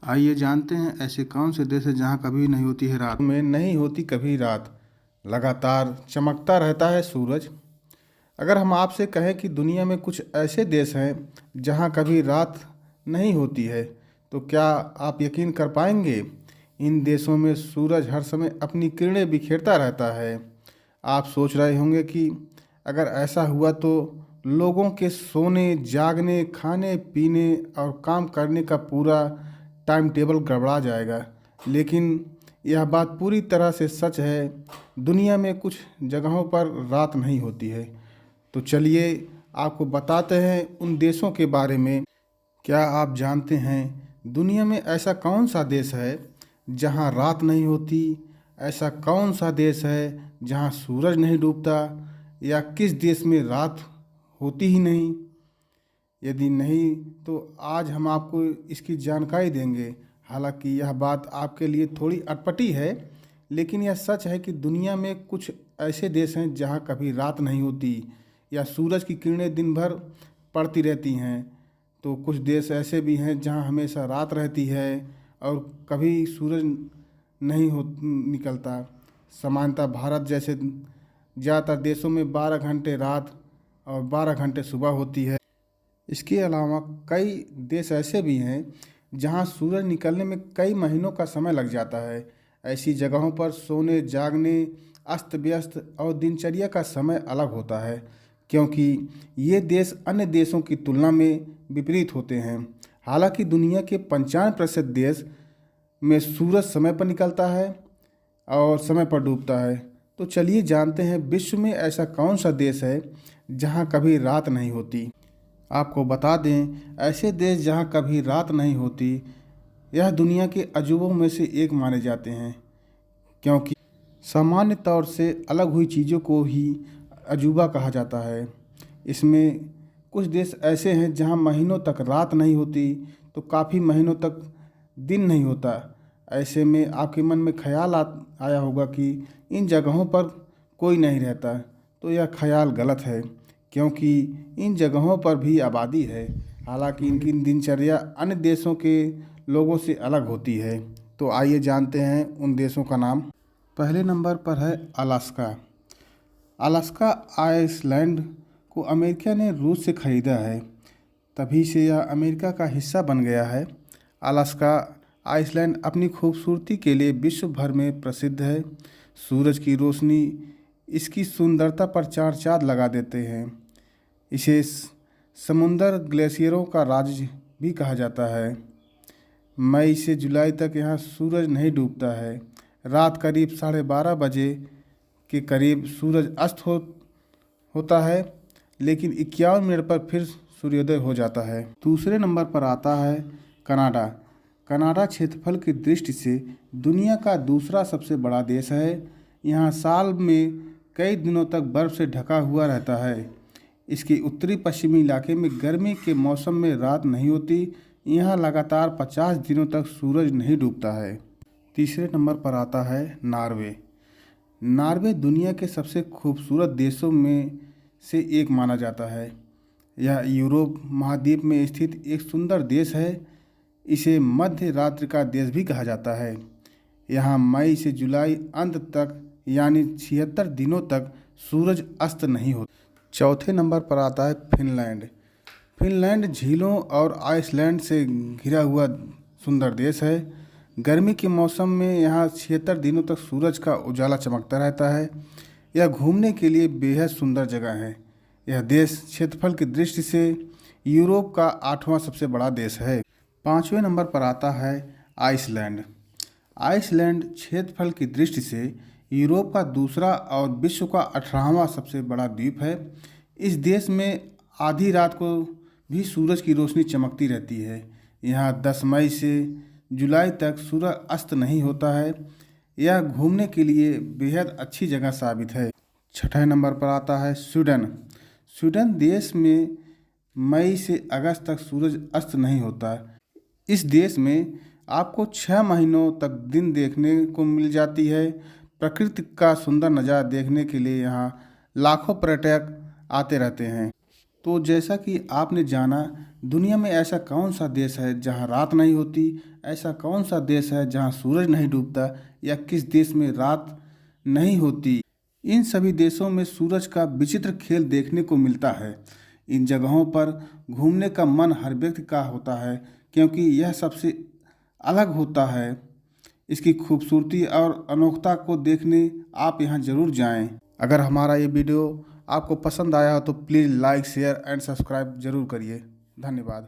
आइए जानते हैं ऐसे कौन से देश है जहाँ कभी नहीं होती है रात में नहीं होती कभी रात, लगातार चमकता रहता है सूरज। अगर हम आपसे कहें कि दुनिया में कुछ ऐसे देश हैं जहाँ कभी रात नहीं होती है, तो क्या आप यकीन कर पाएंगे? इन देशों में सूरज हर समय अपनी किरणें बिखेरता रहता है। आप सोच रहे होंगे कि अगर ऐसा हुआ तो लोगों के सोने, जागने, खाने पीने और काम करने का पूरा टाइम टेबल गड़बड़ा जाएगा। लेकिन यह बात पूरी तरह से सच है। दुनिया में कुछ जगहों पर रात नहीं होती है। तो चलिए आपको बताते हैं उन देशों के बारे में। क्या आप जानते हैं दुनिया में ऐसा कौन सा देश है जहां रात नहीं होती? ऐसा कौन सा देश है जहां सूरज नहीं डूबता? या किस देश में रात होती ही नहीं? यदि नहीं तो आज हम आपको इसकी जानकारी देंगे। हालांकि यह बात आपके लिए थोड़ी अटपटी है, लेकिन यह सच है कि दुनिया में कुछ ऐसे देश हैं जहां कभी रात नहीं होती या सूरज की किरणें दिन भर पड़ती रहती हैं। तो कुछ देश ऐसे भी हैं जहां हमेशा रात रहती है और कभी सूरज नहीं हो निकलता। सामान्यतः भारत जैसे ज़्यादातर देशों में 12 घंटे रात और 12 घंटे सुबह होती है। इसके अलावा कई देश ऐसे भी हैं जहां सूरज निकलने में कई महीनों का समय लग जाता है। ऐसी जगहों पर सोने, जागने, अस्त व्यस्त और दिनचर्या का समय अलग होता है, क्योंकि ये देश अन्य देशों की तुलना में विपरीत होते हैं। हालांकि दुनिया के 95% देश में सूरज समय पर निकलता है और समय पर डूबता है। तो चलिए जानते हैं विश्व में ऐसा कौन सा देश है जहां कभी रात नहीं होती। आपको बता दें, ऐसे देश जहां कभी रात नहीं होती यह दुनिया के अजूबों में से एक माने जाते हैं, क्योंकि सामान्य तौर से अलग हुई चीज़ों को ही अजूबा कहा जाता है। इसमें कुछ देश ऐसे हैं जहां महीनों तक रात नहीं होती तो काफ़ी महीनों तक दिन नहीं होता। ऐसे में आपके मन में ख्याल आया होगा कि इन जगहों पर कोई नहीं रहता। तो यह ख्याल गलत है, क्योंकि इन जगहों पर भी आबादी है। हालांकि इनकी दिनचर्या अन्य देशों के लोगों से अलग होती है। तो आइए जानते हैं उन देशों का नाम। पहले नंबर पर है अलास्का। अलास्का आइसलैंड को अमेरिका ने रूस से ख़रीदा है, तभी से यह अमेरिका का हिस्सा बन गया है। अलास्का आइसलैंड अपनी खूबसूरती के लिए विश्व भर में प्रसिद्ध है। सूरज की रोशनी इसकी सुंदरता पर चार चांद लगा देते हैं। इसे समुंदर ग्लेशियरों का राज्य भी कहा जाता है। मई से जुलाई तक यहाँ सूरज नहीं डूबता है। रात करीब 12:30 बजे के करीब सूरज अस्त होता है, लेकिन 51 मिनट पर फिर सूर्योदय हो जाता है। दूसरे नंबर पर आता है कनाडा। कनाडा क्षेत्रफल की दृष्टि से दुनिया का दूसरा सबसे बड़ा देश है। यहाँ साल में कई दिनों तक बर्फ़ से ढका हुआ रहता है। इसके उत्तरी पश्चिमी इलाके में गर्मी के मौसम में रात नहीं होती। यहाँ लगातार 50 दिनों तक सूरज नहीं डूबता है। तीसरे नंबर पर आता है नॉर्वे। नॉर्वे दुनिया के सबसे खूबसूरत देशों में से एक माना जाता है। यह यूरोप महाद्वीप में स्थित एक सुंदर देश है। इसे मध्य रात्रि का देश भी कहा जाता है। यहाँ मई से जुलाई अंत तक यानी 76 दिनों तक सूरज अस्त नहीं होता। चौथे नंबर पर आता है फिनलैंड। फिनलैंड झीलों और आइसलैंड से घिरा हुआ सुंदर देश है। गर्मी के मौसम में यहाँ 76 दिनों तक सूरज का उजाला चमकता रहता है। यह घूमने के लिए बेहद सुंदर जगह है। यह देश क्षेत्रफल की दृष्टि से यूरोप का 8वां सबसे बड़ा देश है। पाँचवें नंबर पर आता है आइसलैंड। आइसलैंड क्षेत्रफल की दृष्टि से यूरोप का दूसरा और विश्व का 18वां सबसे बड़ा द्वीप है। इस देश में आधी रात को भी सूरज की रोशनी चमकती रहती है। यहाँ 10 मई से जुलाई तक सूरज अस्त नहीं होता है। यह घूमने के लिए बेहद अच्छी जगह साबित है। छठे नंबर पर आता है स्वीडन। स्वीडन देश में मई से अगस्त तक सूरज अस्त नहीं होता। इस देश में आपको 6 महीनों तक दिन देखने को मिल जाती है। प्रकृति का सुंदर नज़ारा देखने के लिए यहाँ लाखों पर्यटक आते रहते हैं। तो जैसा कि आपने जाना, दुनिया में ऐसा कौन सा देश है जहां रात नहीं होती, ऐसा कौन सा देश है जहां सूरज नहीं डूबता, या किस देश में रात नहीं होती। इन सभी देशों में सूरज का विचित्र खेल देखने को मिलता है। इन जगहों पर घूमने का मन हर व्यक्ति का होता है, क्योंकि यह सबसे अलग होता है। इसकी खूबसूरती और अनोखता को देखने आप यहाँ ज़रूर जाएं। अगर हमारा ये वीडियो आपको पसंद आया हो तो please like, share and subscribe ज़रूर करिए। धन्यवाद।